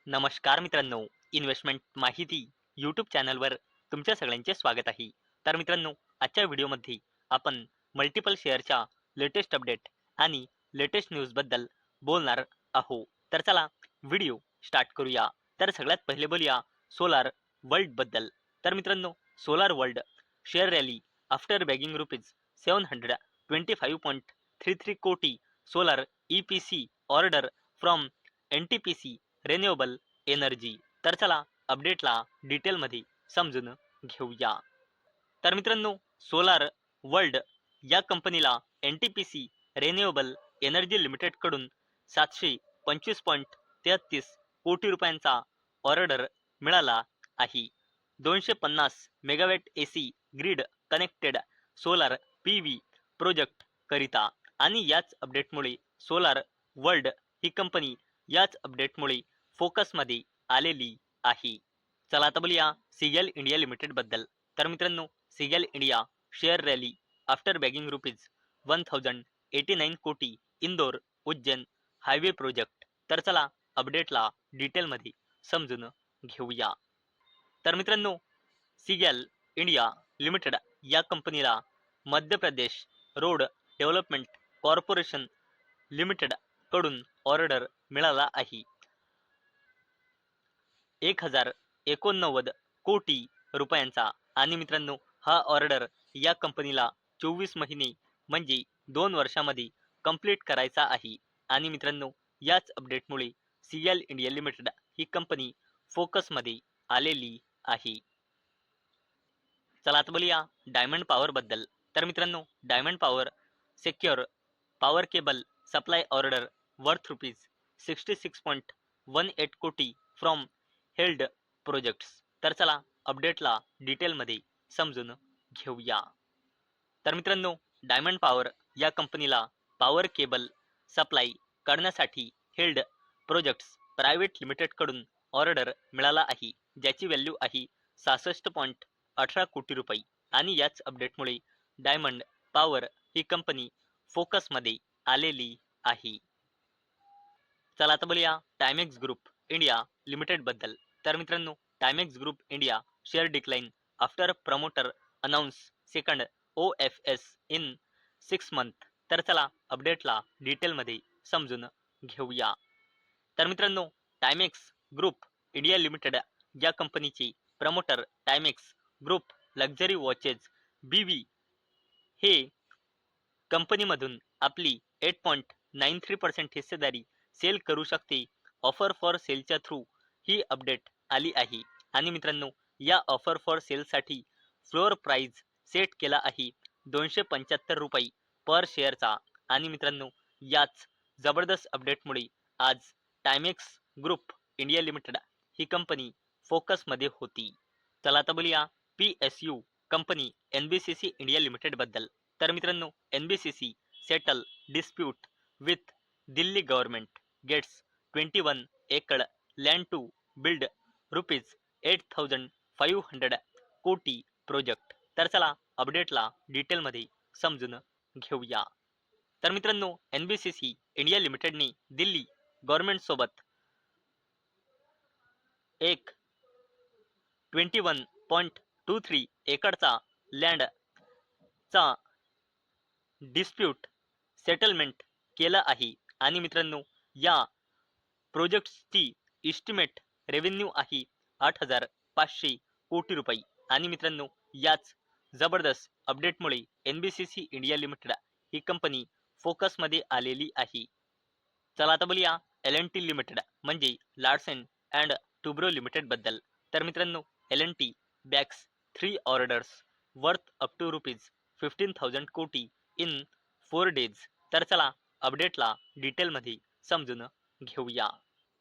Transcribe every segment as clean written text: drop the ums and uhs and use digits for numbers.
नमस्कार मित्रांनो, इन्व्हेस्टमेंट माहिती यूट्यूब चॅनलवर तुमच्या सगळ्यांचे स्वागत आहे. तर मित्रांनो, आजच्या व्हिडिओमध्ये आपण मल्टिपल शेअरच्या लेटेस्ट अपडेट आणि लेटेस्ट न्यूजबद्दल बोलणार आहोत. तर चला व्हिडिओ स्टार्ट करूया. तर सगळ्यात पहिले बोलूया सोलार वर्ल्डबद्दल. तर मित्रांनो, solar world share rally after bagging rupees 725.33 कोटी solar EPC order from NTPC renewable energy. तर चला अपडेटला डिटेलमध्ये समजून घेऊया. तर मित्रांनो, सोलार वर्ल्ड या कंपनीला NTPC रिन्युएबल एनर्जी लिमिटेडकडून 725.33 कोटी रुपयांचा ऑर्डर मिळाला आहे. 250 megawatt AC grid connected solar PV project करिता. आणि याच अपडेटमुळे सोलार वर्ल्ड ही कंपनी याच अपडेटमुळे फोकसमध्ये आलेली आहे. चला आता बोलूया सिगेल इंडिया लिमिटेड बद्दल. तर मित्रांनो, सिगेल India share rally after bagging rupees 1089 कोटी इंदोर उज्जैन हायवे प्रोजेक्ट. तर चला अपडेटला डिटेलमध्ये समजून घेऊया. तर मित्रांनो, सिगेल इंडिया लिमिटेड या कंपनीला Madhya Pradesh road development corporation limited कडून ऑर्डर मिळाला आहे. 1089 कोटी रुपयांचा. आणि मित्रांनो, हा ऑर्डर या कंपनीला 24 महिने म्हणजे 2 वर्षामध्ये कंप्लीट करायचा आहे. आणि मित्रांनो, याच अपडेटमुळे सिगेल इंडिया लिमिटेड ही कंपनी फोकसमध्ये आलेली आहे. चला आता बोलूया डायमंड पॉवर बद्दल. तर मित्रांनो, diamond power secure power cable supply order worth rupees 66.18 कोटी फ्रॉम हेल्ड प्रोजेक्ट्स. तर चला अपडेटला डिटेलमध्ये समजून घेऊया. तर मित्रांनो, डायमंड पॉवर या कंपनीला पॉवर केबल सप्लाय करण्यासाठी हेल्ड प्रोजेक्ट्स प्रायव्हेट लिमिटेडकडून ऑर्डर मिळाला आहे, ज्याची व्हॅल्यू आहे 66.18 कोटी रुपये. आणि याच अपडेटमुळे डायमंड पॉवर ही कंपनी फोकसमध्ये आलेली आहे. चला आता बोलूया टायमेक्स ग्रुप इंडिया लिमिटेड बद्दल. तर मित्रांनो, Timex group India share decline after promoter announce second OFS in 6 month. तर चला अपडेटला डिटेलमध्ये समजून घेऊया. तर मित्रांनो, टायमेक्स ग्रुप इंडिया लिमिटेड या कंपनीचे promoter Timex group luxury watches BV हे कंपनीमधून आपली 8.93% हिस्सेदारी सेल करू शकते. ऑफर फॉर सेलच्या थ्रू ही अपडेट आली आहे. आणि मित्रांनो, या ऑफर फॉर सेलसाठी फ्लोअर प्राइस सेट केला आहे 275 रुपये पर शेअरचा. आणि मित्रांनो, याच जबरदस्त अपडेटमुळे आज टायमेक्स ग्रुप इंडिया लिमिटेड ही कंपनी फोकसमध्ये होती. चला आता बोलूया PSU company NBCC India limited बद्दल. तर मित्रांनो, NBCC settle dispute with Delhi government gets 21 एकड़ लँड टू बिल्ड रुपीज 8500 कोटी प्रोजेक्ट. तर चला अपडेटला डिटेलमध्ये समजून घेऊया. तर मित्रांनो, NBCC इंडिया लिमिटेडने दिल्ली गव्हर्नमेंट सोबत एक 21.23 एकरचा लँडचा डिस्प्यूट सेटलमेंट केलं आहे. आणि मित्रांनो, या प्रोजेक्टची इस्टिमेट रेव्हेन्यू आहे 8500 कोटी रुपये. आणि मित्रांनो, याच जबरदस्त अपडेटमुळे NBCC इंडिया लिमिटेड ही कंपनी फोकसमध्ये आलेली आहे. चला आता बोलूया L&T लिमिटेड म्हणजे लार्सन अँड टुब्रो लिमिटेड बद्दल. तर मित्रांनो, L&T bags 3 orders worth up to rupees 15,000 कोटी इन 4 डेज. तर चला अपडेटला डिटेलमध्ये समजून घेऊया.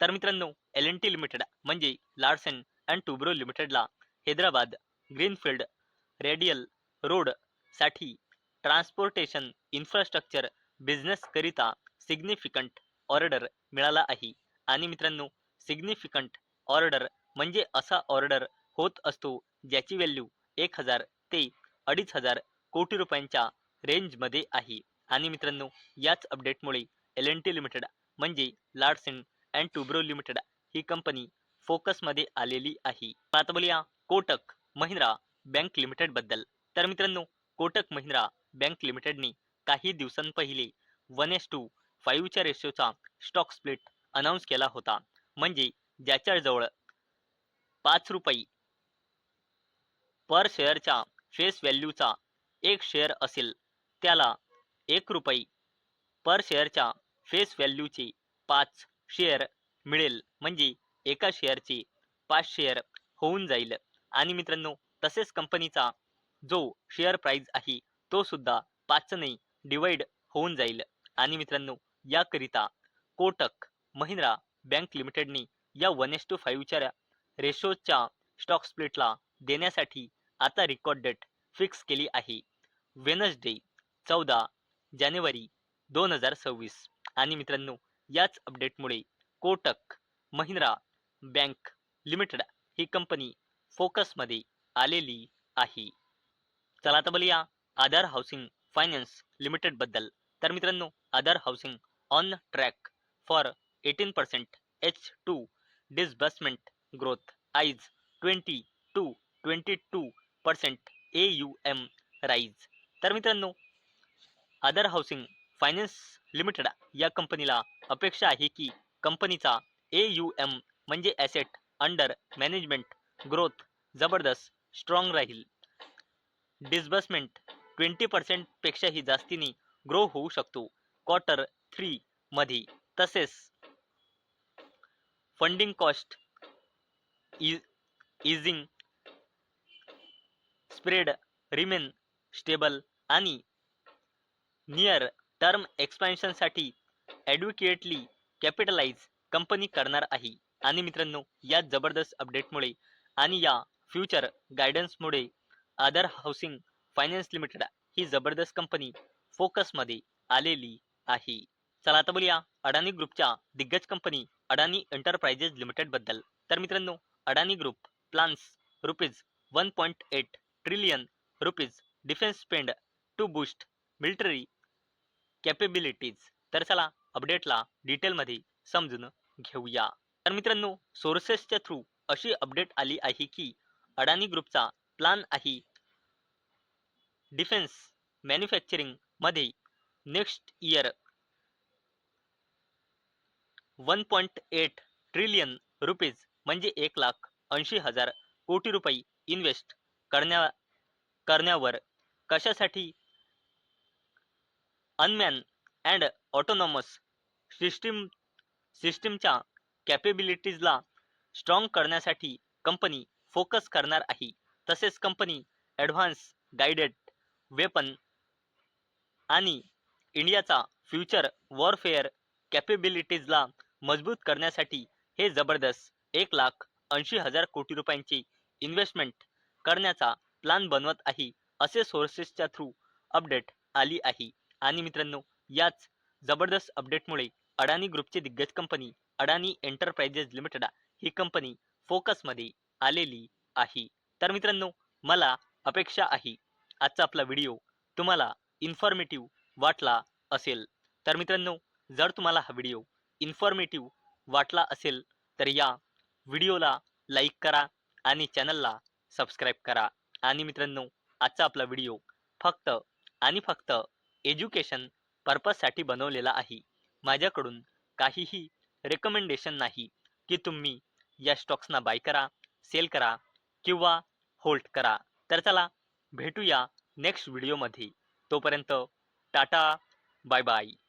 तर मित्रांनो, L&T लिमिटेड म्हणजे लार्सन अँड टुब्रो लिमिटेडला हैदराबाद ग्रीनफील्ड रेडियल रोड साठी ट्रान्सपोर्टेशन इन्फ्रास्ट्रक्चर बिझनेस करिता सिग्निफिकंट ऑर्डर मिळाला आहे. आणि मित्रांनो, सिग्निफिकंट ऑर्डर म्हणजे असा ऑर्डर होत असतो ज्याची व्हॅल्यू 1000 ते 2500 कोटी रुपयांच्या रेंजमध्ये आहे. आणि मित्रांनो, याच अपडेटमुळे L&T लिमिटेड म्हणजे लार्सन अँड टुब्रो लिमिटेड ही कंपनी फोकसमध्ये आलेली आहे. आता बोलूया कोटक महिंद्रा बँक लिमिटेड बद्दल. तर मित्रांनो, कोटक महिंद्रा बँक लिमिटेडने काही दिवसांपहिले 1:5 च्या रेशोचा स्टॉक स्प्लिट अनाऊन्स केला होता. म्हणजे ज्याच्याजवळ ₹5 पर शेअरच्या फेस व्हॅल्यूचा एक शेअर असेल त्याला ₹1 पर शेअरच्या फेस व्हॅल्यूचे 5 शेअर मिळेल. म्हणजे एका शेअरचे 5 शेअर होऊन जाईल. आणि मित्रांनो, तसेच कंपनीचा जो शेअर प्राइस आहे तो सुद्धा 5 ने डिवाइड होऊन जाईल. आणि मित्रांनो, याकरिता कोटक महिंद्रा बँक लिमिटेडने या 1:5 च्या रेशोच्या स्टॉक स्प्लिटला देण्यासाठी आता रेकॉर्ड डेट फिक्स केली आहे. वेनसडे 14 जानेवारी 2026. आणि मित्रांनो, याच अपडेटमुळे कोटक महिंद्रा बँक लिमिटेड ही कंपनी फोकसमध्ये आलेली आहे. चला आता बोलूया आधार हाऊसिंग फायनान्स लिमिटेड बद्दल. तर मित्रांनो, Aadhaar housing on track for 18% H2 disbursement growth eyes 20 to 22% AUM rise. तर मित्रांनो, आधार हाऊसिंग फायनान्स लिमिटेड या कंपनीला अपेक्षा आहे की कंपनीचा AUM म्हणजे ॲसेट अंडर मॅनेजमेंट ग्रोथ जबरदस्त स्ट्रॉंग राहील. डिसबर्समेंट 20% पेक्षाही जास्तीने ग्रो होऊ शकतो Q3 मध्ये. तसेच funding cost easing spread remain stable आणि नियर टर्म एक्सपान्शनसाठी ॲडव्होकेटली कॅपिटलाइज कंपनी करणार आहे. आणि मित्रांनो, या जबरदस्त अपडेटमुळे आणि या फ्युचर गायडन्समुळे आधार हाऊसिंग फायनान्स लिमिटेड ही जबरदस्त कंपनी फोकसमध्ये आलेली आहे. चला आता बोलूया अडानी ग्रुपच्या दिग्गज कंपनी अडानी एंटरप्राइजेस लिमिटेड बद्दल. तर मित्रांनो, Adani group plans ₹1.8 trillion defence spend to boost military capabilities. तर चला अपडेटला डिटेलमध्ये समजून घेऊया. तर मित्रांनो, सोर्सेसच्या थ्रू अशी अपडेट आली आहे की अडानी ग्रुपचा प्लान आहे डिफेन्स मॅन्युफॅक्चरिंग मध्ये नेक्स्ट इयर ₹1.8 ट्रिलियन म्हणजे 1,80,000 कोटी रुपये इन्व्हेस्ट करण्यावर. कशासाठी? अनमॅन अँड ऑटोनॉमस सिस्टीमच्या कॅपेबिलिटीजला स्ट्रॉंग करण्यासाठी कंपनी फोकस करणार आहे. तसेच कंपनी ॲडव्हान्स गाइडेड वेपन आणि इंडियाचा फ्युचर वॉरफेअर कॅपेबिलिटीजला मजबूत करण्यासाठी हे जबरदस्त 1,80,000 कोटी रुपयांची इन्व्हेस्टमेंट करण्याचा प्लान बनवत आहे, असे सोर्सेसच्या थ्रू अपडेट आली आहे. आणि मित्रांनो, याच जबरदस्त अपडेटमुळे अडानी ग्रुपची दिग्गज कंपनी अडानी एंटरप्राइजेस लिमिटेड ही कंपनी फोकसमध्ये आलेली आहे. तर मित्रांनो, मला अपेक्षा आहे आजचा आपला व्हिडिओ तुम्हाला इन्फॉर्मेटिव्ह वाटला असेल. तर मित्रांनो, जर तुम्हाला हा व्हिडिओ इन्फॉर्मेटिव्ह वाटला असेल तर या व्हिडिओला लाईक करा आणि चॅनलला सबस्क्राईब करा. आणि मित्रांनो, आजचा आपला व्हिडिओ फक्त आणि फक्त एज्युकेशन पर्पजसाठी बनवलेला आहे. माझ्याकडून काहीही रेकमेंडेशन नाही की तुम्ही या स्टॉक्सना बाय करा, सेल करा किंवा होल्ड करा. तर चला भेटूया नेक्स्ट व्हिडिओमध्ये. तोपर्यंत टाटा, बाय बाय.